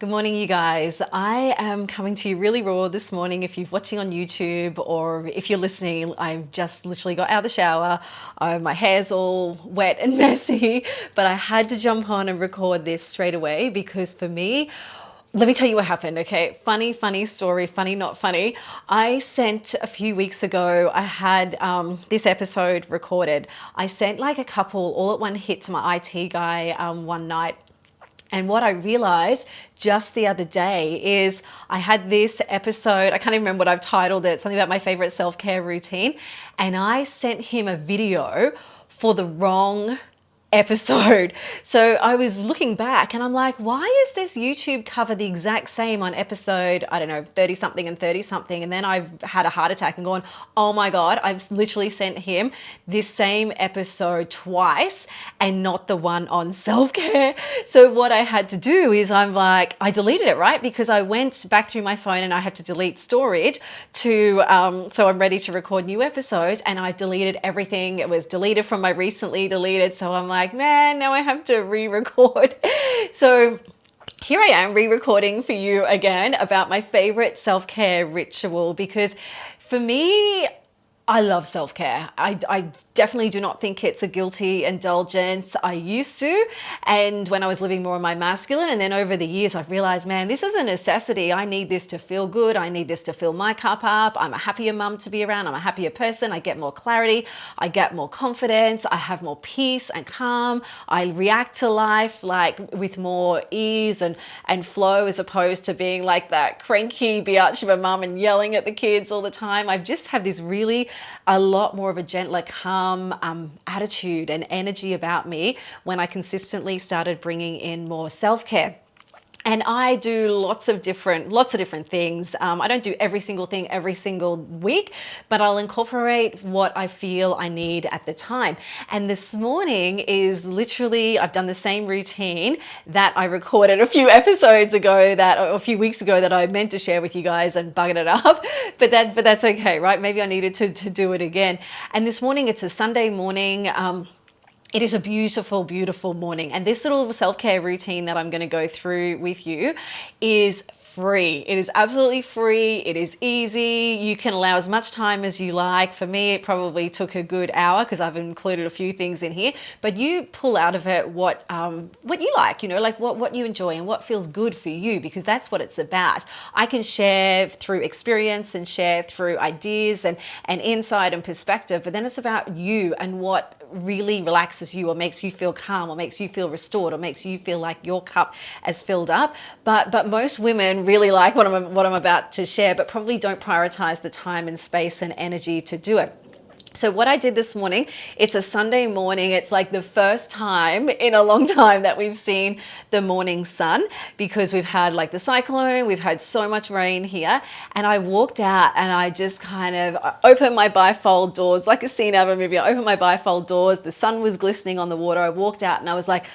Good morning, you guys. I am coming to you really raw this morning. If you're watching on YouTube or if you're listening, I've just literally got out of the shower. My hair's all wet and messy, but I had to jump on and record this straight away because for me, let me tell you what happened, okay? Funny story, funny, not funny. I sent a few weeks ago, I had this episode recorded. I sent like a couple all at one hit to my IT guy one night. And what I realized just the other day is I had this episode, I can't even remember what I've titled it, something about my favorite self-care routine. And I sent him a video for the wrong episode. So I was looking back and I'm like, why is this YouTube cover the exact same on episode, I don't know, 30 something and 30 something? And then I've had a heart attack and gone, oh my God, I've literally sent him this same episode twice and not the one on self-care. So what I had to do is I deleted it, right? Because I went back through my phone and I had to delete storage so I'm ready to record new episodes, and I deleted everything. It was deleted from my recently deleted. So I'm like, man, now I have to re-record. So here I am re-recording for you again about my favorite self-care ritual, because for me, I love self-care. I definitely do not think it's a guilty indulgence. I used to, and when I was living more in my masculine, and then over the years I've realized, man, this is a necessity. I need this to feel good. I need this to fill my cup up. I'm a happier mum to be around. I'm a happier person. I get more clarity. I get more confidence. I have more peace and calm. I react to life like with more ease and flow, as opposed to being like that cranky biatch of a mum and yelling at the kids all the time. I just have this really a lot more of a gentler, calm attitude and energy about me when I consistently started bringing in more self-care. And I do lots of different things. I don't do every single thing every single week, but I'll incorporate what I feel I need at the time. And this morning is literally, I've done the same routine that I recorded a few episodes ago, a few weeks ago, that I meant to share with you guys and buggered it up. But that's okay, right? Maybe I needed to do it again. And this morning, it's a Sunday morning. It is a beautiful, beautiful morning. And this little self-care routine that I'm going to go through with you is free. It is absolutely free. It is easy. You can allow as much time as you like. For me, it probably took a good hour because I've included a few things in here, but you pull out of it what you like, like what you enjoy and what feels good for you, because that's what it's about. I can share through experience and share through ideas and insight and perspective, but then it's about you and what really relaxes you or makes you feel calm or makes you feel restored or makes you feel like your cup has filled up. But most women really like what I'm about to share, but probably don't prioritize the time and space and energy to do it. So what I did this morning, it's a Sunday morning. It's like the first time in a long time that we've seen the morning sun, because we've had like the cyclone, we've had so much rain here. And I walked out and I just kind of opened my bifold doors, like a scene out of a movie. I opened my bifold doors. The sun was glistening on the water. I walked out and I was like,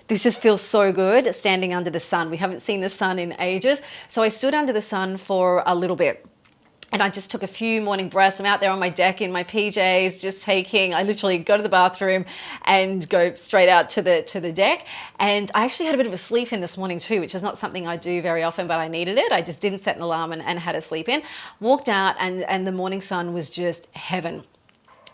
this just feels so good standing under the sun. We haven't seen the sun in ages. So I stood under the sun for a little bit. And I just took a few morning breaths. I'm out there on my deck in my PJs, I literally go to the bathroom and go straight out to the deck. And I actually had a bit of a sleep in this morning too, which is not something I do very often, but I needed it. I just didn't set an alarm and had a sleep in. Walked out and the morning sun was just heaven.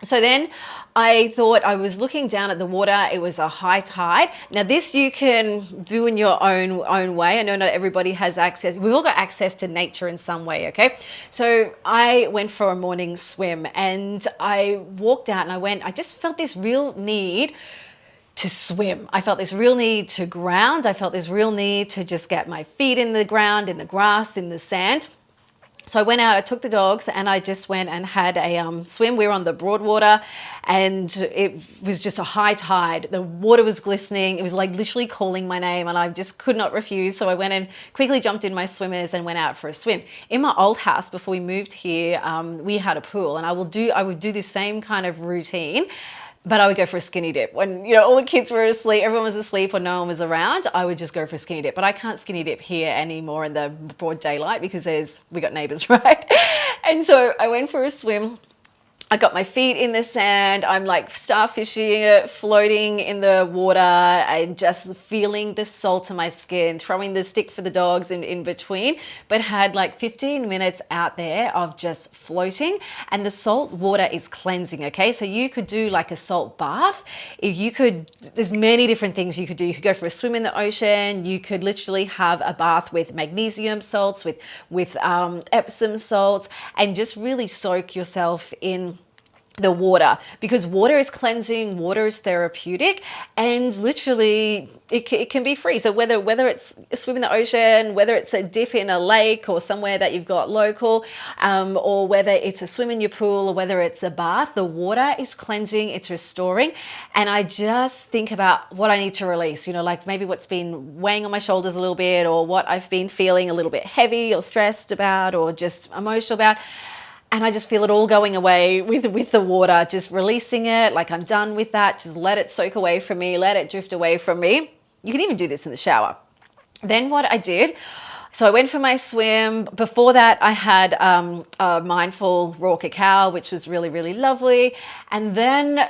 So then I thought, I was looking down at the water. It was a high tide. Now this you can do in your own way. I know not everybody has access. We've all got access to nature in some way, okay? So I went for a morning swim and I walked out and I just felt this real need to swim. I felt this real need to ground. I felt this real need to just get my feet in the ground, in the grass, in the sand. So I went out, I took the dogs and I just went and had a swim. We were on the Broadwater and it was just a high tide. The water was glistening. It was like literally calling my name and I just could not refuse. So I went and quickly jumped in my swimmers and went out for a swim. In my old house before we moved here, we had a pool, and I would do the same kind of routine. But I would go for a skinny dip. When, all the kids were asleep, everyone was asleep or no one was around, I would just go for a skinny dip. But I can't skinny dip here anymore in the broad daylight because we got neighbors, right? And so I went for a swim. I got my feet in the sand. I'm like starfishing, floating in the water and just feeling the salt in my skin, throwing the stick for the dogs in between, but had like 15 minutes out there of just floating, and the salt water is cleansing. Okay. So you could do like a salt bath. There's many different things you could do. You could go for a swim in the ocean. You could literally have a bath with magnesium salts, with Epsom salts, and just really soak yourself in the water, because water is cleansing, water is therapeutic, and literally it can be free. So whether it's a swim in the ocean, whether it's a dip in a lake or somewhere that you've got local, or whether it's a swim in your pool, or whether it's a bath, the water is cleansing, it's restoring. And I just think about what I need to release, like maybe what's been weighing on my shoulders a little bit, or what I've been feeling a little bit heavy or stressed about, or just emotional about. And I just feel it all going away with the water, just releasing it. Like I'm done with that. Just let it soak away from me. Let it drift away from me. You can even do this in the shower. Then what I did, so I went for my swim. Before that, I had a mindful raw cacao, which was really, really lovely. And then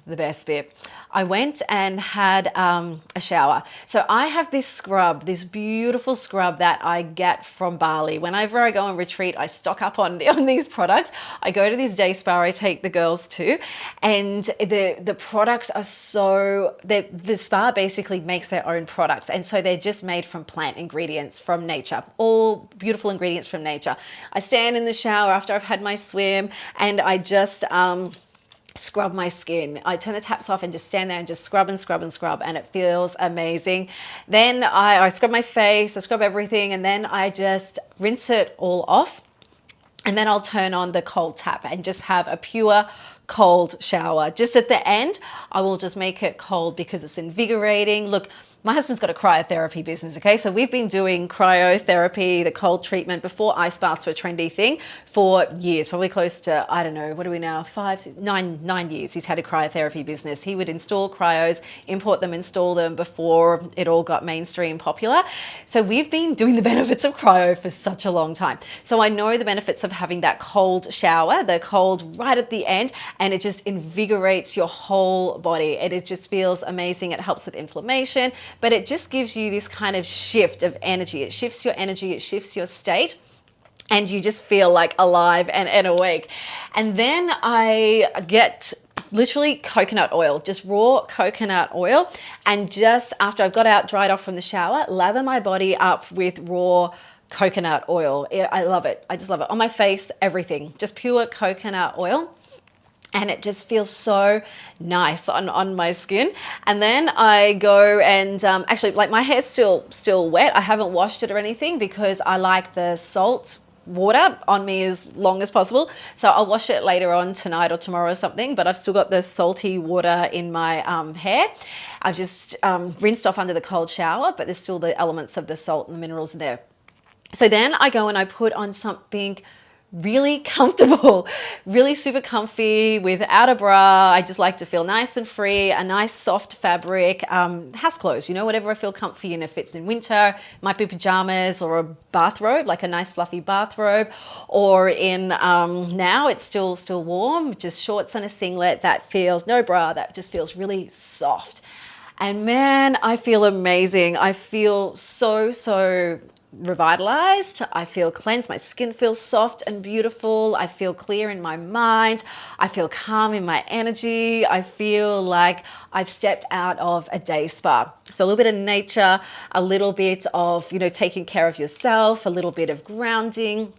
the best bit, I went and had a shower. So I have this scrub, this beautiful scrub that I get from Bali. Whenever I go on retreat, I stock up on these products. I go to this day spa I take the girls to, and the products are the spa basically makes their own products. And so they're just made from plant ingredients from nature, all beautiful ingredients from nature. I stand in the shower after I've had my swim, and I just scrub my skin. I turn the taps off and just stand there and just scrub and scrub and scrub, and it feels amazing. Then I scrub my face, I scrub everything, and then I just rinse it all off. And then I'll turn on the cold tap and just have a pure cold shower. Just at the end, I will just make it cold because it's invigorating. Look, my husband's got a cryotherapy business, okay? So we've been doing cryotherapy, the cold treatment, before ice baths were a trendy thing, for years, probably close to, I don't know, what are we now, 9 years he's had a cryotherapy business. He would install cryos, import them, install them before it all got mainstream popular. So we've been doing the benefits of cryo for such a long time. So I know the benefits of having that cold shower, the cold right at the end, and it just invigorates your whole body. It just feels amazing. It helps with inflammation, but it just gives you this kind of shift of energy. It shifts your energy, it shifts your state, and you just feel like alive and awake. And then I get literally coconut oil, just raw coconut oil. And just after I've got out, dried off from the shower, lather my body up with raw coconut oil. I love it. I just love it. On my face, everything, just pure coconut oil. And it just feels so nice on my skin. And then I go and actually, like, my hair's still wet. I haven't washed it or anything because I like the salt water on me as long as possible. So I'll wash it later on tonight or tomorrow or something, but I've still got the salty water in my hair. I've just rinsed off under the cold shower, but there's still the elements of the salt and the minerals in there. So then I go and I put on something really comfortable, really super comfy without a bra. I just like to feel nice and free, a nice soft fabric, house clothes, whatever I feel comfy in. If it's in winter, might be pajamas or a bathrobe, like a nice fluffy bathrobe, or in now it's still warm, just shorts and a singlet that feels, no bra, that just feels really soft. And man, I feel amazing. I feel so revitalized. I feel cleansed. My skin feels soft and beautiful. I feel clear in my mind. I feel calm in my energy. I feel like I've stepped out of a day spa. So a little bit of nature, a little bit of, taking care of yourself, a little bit of grounding,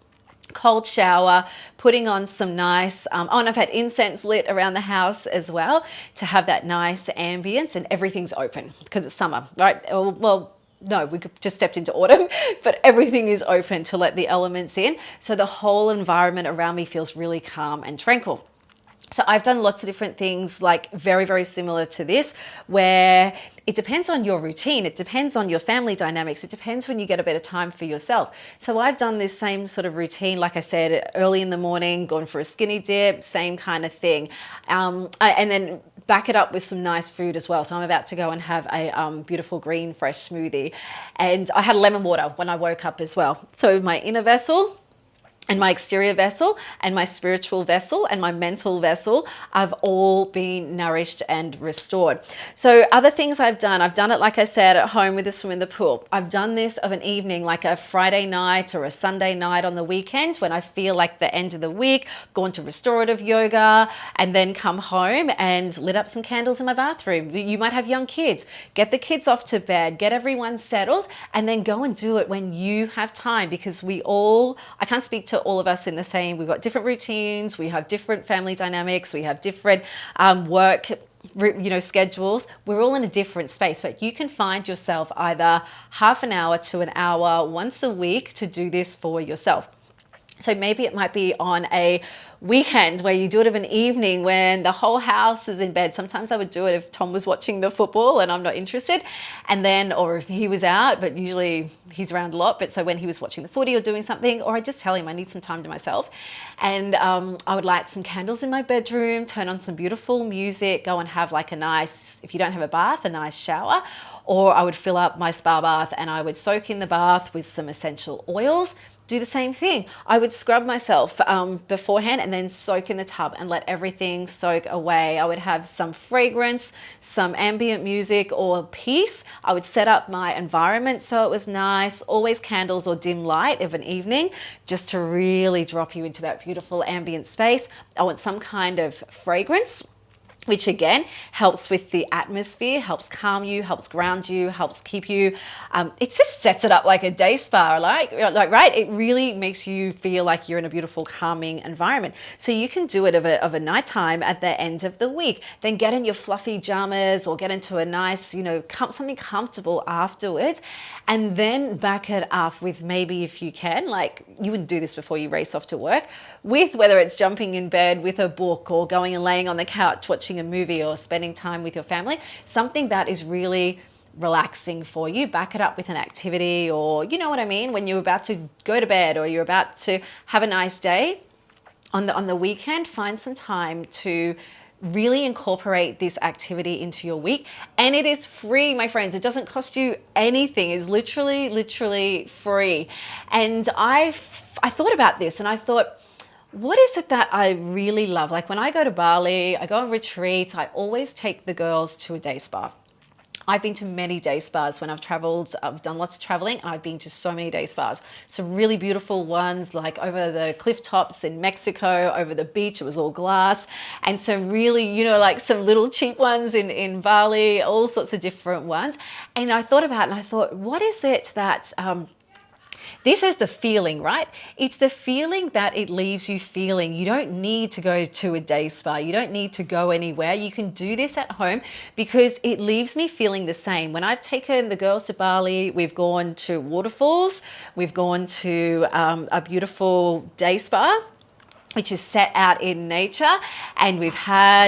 cold shower, putting on some nice, and I've had incense lit around the house as well to have that nice ambience, and everything's open because it's summer, right? Well, no, we just stepped into autumn, but everything is open to let the elements in. So the whole environment around me feels really calm and tranquil. So I've done lots of different things, like very, very similar to this, where it depends on your routine. It depends on your family dynamics. It depends when you get a bit of time for yourself. So I've done this same sort of routine, like I said, early in the morning, gone for a skinny dip, same kind of thing. And then back it up with some nice food as well. So I'm about to go and have a beautiful green fresh smoothie. And I had lemon water when I woke up as well. So my inner vessel, And my exterior vessel and my spiritual vessel and my mental vessel have all been nourished and restored. So other things I've done it, like I said, at home with the swim in the pool. I've done this of an evening, like a Friday night or a Sunday night on the weekend when I feel like the end of the week, gone to restorative yoga, and then come home and lit up some candles in my bathroom. You might have young kids. Get the kids off to bed, get everyone settled, and then go and do it when you have time, because I can't speak to all of us in the same, we've got different routines, we have different family dynamics, we have different work schedules. We're all in a different space, but you can find yourself either half an hour to an hour once a week to do this for yourself. So maybe it might be on a weekend where you do it of an evening when the whole house is in bed. Sometimes I would do it if Tom was watching the football and I'm not interested. And then, or if he was out, but usually he's around a lot. But so when he was watching the footy or doing something, or I just tell him I need some time to myself. And I would light some candles in my bedroom, turn on some beautiful music, go and have like a nice, if you don't have a bath, a nice shower. Or I would fill up my spa bath and I would soak in the bath with some essential oils. Do the same thing. I would scrub myself beforehand and then soak in the tub and let everything soak away. I would have some fragrance, some ambient music or peace. I would set up my environment so it was nice, always candles or dim light of an evening, just to really drop you into that beautiful ambient space. I want some kind of fragrance, which again helps with the atmosphere, helps calm you, helps ground you, helps keep you. It just sets it up like a day spa, like right? It really makes you feel like you're in a beautiful, calming environment. So you can do it of a nighttime at the end of the week. Then get in your fluffy pajamas or get into a nice, something comfortable afterwards, and then back it up with maybe, if you can, like you wouldn't do this before you race off to work, with whether it's jumping in bed with a book or going and laying on the couch watching a movie or spending time with your family, something that is really relaxing for you. Back it up with an activity, or you know what I mean, when you're about to go to bed or you're about to have a nice day on the weekend, find some time to really incorporate this activity into your week. And it is free, my friends. It doesn't cost you anything. It's literally free. And I thought about this and I thought, what is it that I really love? Like when I go to Bali, I go on retreats, I always take the girls to a day spa. I've been to many day spas when I've traveled. I've done lots of traveling and I've been to so many day spas. Some really beautiful ones, like over the cliff tops in Mexico, over the beach, it was all glass. And some really, like some little cheap ones in Bali, all sorts of different ones. And I thought about it and I thought, what is it that, this is the feeling, right? It's the feeling that it leaves you feeling. You don't need to go to a day spa. You don't need to go anywhere. You can do this at home because it leaves me feeling the same. When I've taken the girls to Bali, we've gone to waterfalls, we've gone to a beautiful day spa, which is set out in nature. And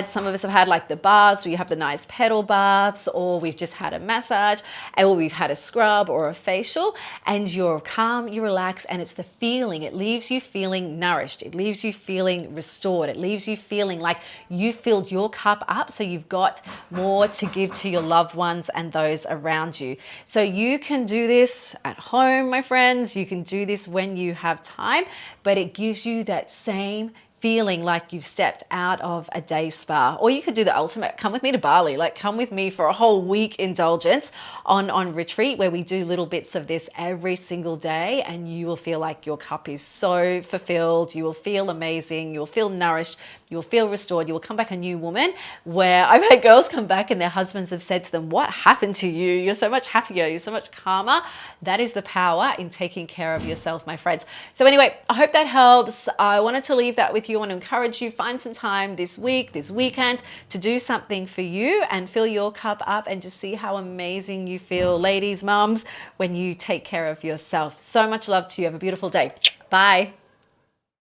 some of us have had like the baths, where you have the nice pedal baths, or we've just had a massage, or we've had a scrub or a facial, and you're calm, you relax, and it's the feeling. It leaves you feeling nourished. It leaves you feeling restored. It leaves you feeling like you filled your cup up, so you've got more to give to your loved ones and those around you. So you can do this at home, my friends. You can do this when you have time, but it gives you that same feeling like you've stepped out of a day spa. Or you could do the ultimate, come with me to Bali, like come with me for a whole week indulgence on retreat, where we do little bits of this every single day, and you will feel like your cup is so fulfilled. You will feel amazing. You'll feel nourished. You'll feel restored. You will come back a new woman, where I've had girls come back and their husbands have said to them, what happened to you? You're so much happier. You're so much calmer. That is the power in taking care of yourself, my friends. So anyway, I hope that helps. I wanted to leave that with you. I want to encourage you, find some time this week, this weekend, to do something for you and fill your cup up, and just see how amazing you feel, ladies, mums, when you take care of yourself. So much love to you. Have a beautiful day. Bye.